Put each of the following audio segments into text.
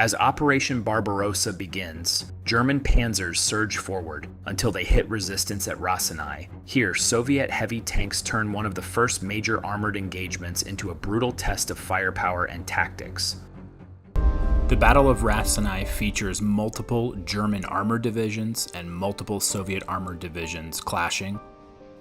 As Operation Barbarossa begins, German panzers surge forward until they hit resistance at Raseinai. Here, Soviet heavy tanks turn one of the first major armored engagements into a brutal test of firepower and tactics. The Battle of Raseinai features multiple German armored divisions and multiple Soviet armored divisions clashing.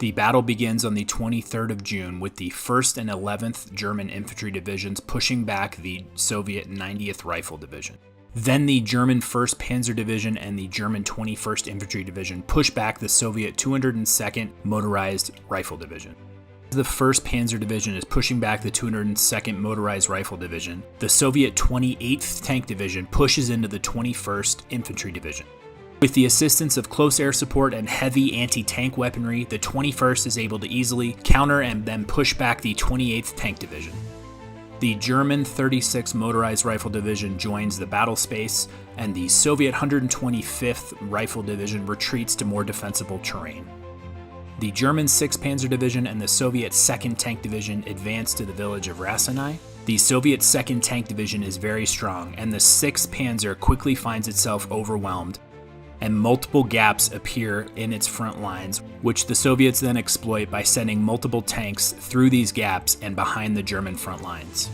The battle begins on the 23rd of June with the 1st and 11th German infantry divisions pushing back the Soviet 90th Rifle Division. Then the German 1st Panzer Division and the German 21st Infantry Division push back the Soviet 202nd Motorized Rifle Division. The 1st Panzer Division is pushing back the 202nd Motorized Rifle Division. The Soviet 28th Tank Division pushes into the 21st Infantry Division. With the assistance of close air support and heavy anti-tank weaponry, the 21st is able to easily counter and then push back the 28th Tank Division. The German 36th Motorized Rifle Division joins the battle space, and the Soviet 125th Rifle Division retreats to more defensible terrain. The German 6th Panzer Division and the Soviet 2nd Tank Division advance to the village of Raseinai. The Soviet 2nd Tank Division is very strong, and the 6th Panzer quickly finds itself overwhelmed, and multiple gaps appear in its front lines, which the Soviets then exploit by sending multiple tanks through these gaps and behind the German front lines.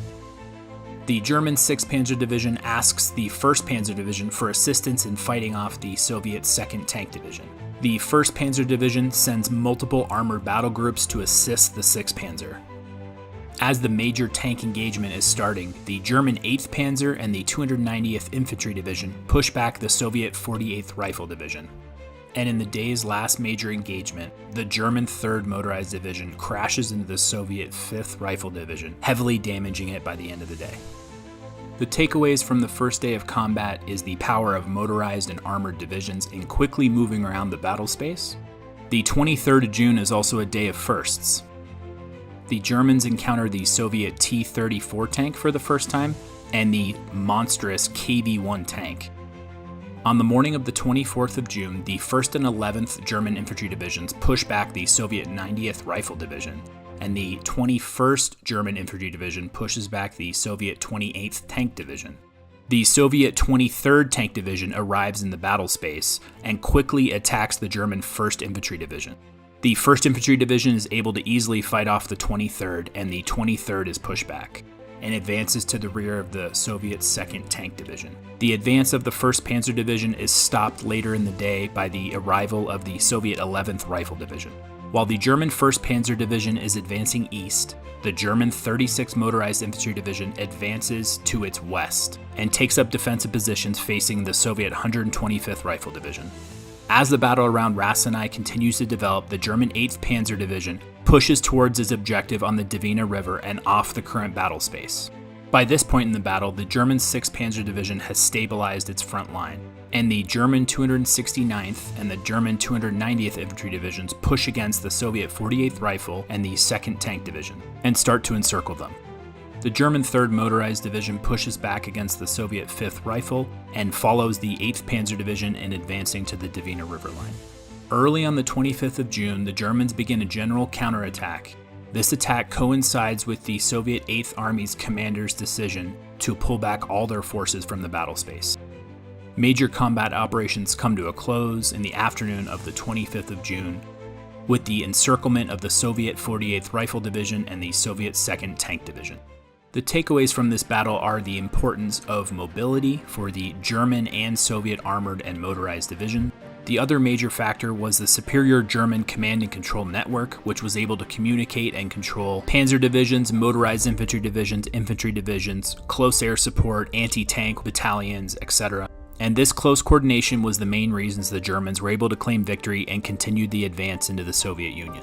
The German 6th Panzer Division asks the 1st Panzer Division for assistance in fighting off the Soviet 2nd Tank Division. The 1st Panzer Division sends multiple armored battle groups to assist the 6th Panzer. As the major tank engagement is starting, the German 8th Panzer and the 290th Infantry Division push back the Soviet 48th Rifle Division. And in the day's last major engagement, the German 3rd Motorized Division crashes into the Soviet 5th Rifle Division, heavily damaging it by the end of the day. The takeaways from the first day of combat is the power of motorized and armored divisions in quickly moving around the battle space. The 23rd of June is also a day of firsts. The Germans encounter the Soviet T-34 tank for the first time, and the monstrous KV-1 tank. On the morning of the 24th of June, the 1st and 11th German infantry divisions push back the Soviet 90th Rifle Division, and the 21st German infantry division pushes back the Soviet 28th Tank Division. The Soviet 23rd Tank Division arrives in the battle space and quickly attacks the German 1st Infantry Division. The 1st Infantry Division is able to easily fight off the 23rd, and the 23rd is pushed back and advances to the rear of the Soviet 2nd Tank Division. The advance of the 1st Panzer Division is stopped later in the day by the arrival of the Soviet 11th Rifle Division. While the German 1st Panzer Division is advancing east, the German 36th Motorized Infantry Division advances to its west and takes up defensive positions facing the Soviet 125th Rifle Division. As the battle around Raseinai continues to develop, the German 8th Panzer Division pushes towards its objective on the Dwina River and off the current battle space. By this point in the battle, the German 6th Panzer Division has stabilized its front line, and the German 269th and the German 290th Infantry Divisions push against the Soviet 48th Rifle and the 2nd Tank Division, and start to encircle them. The German 3rd Motorized Division pushes back against the Soviet 5th Rifle and follows the 8th Panzer Division in advancing to the Dwina River line. Early on the 25th of June, the Germans begin a general counterattack. This attack coincides with the Soviet 8th Army's commander's decision to pull back all their forces from the battle space. Major combat operations come to a close in the afternoon of the 25th of June, with the encirclement of the Soviet 48th Rifle Division and the Soviet 2nd Tank Division. The takeaways from this battle are the importance of mobility for the German and Soviet armored and motorized division. The other major factor was the superior German command and control network, which was able to communicate and control panzer divisions, motorized infantry divisions, close air support, anti-tank battalions, etc. And this close coordination was the main reasons the Germans were able to claim victory and continued the advance into the Soviet Union.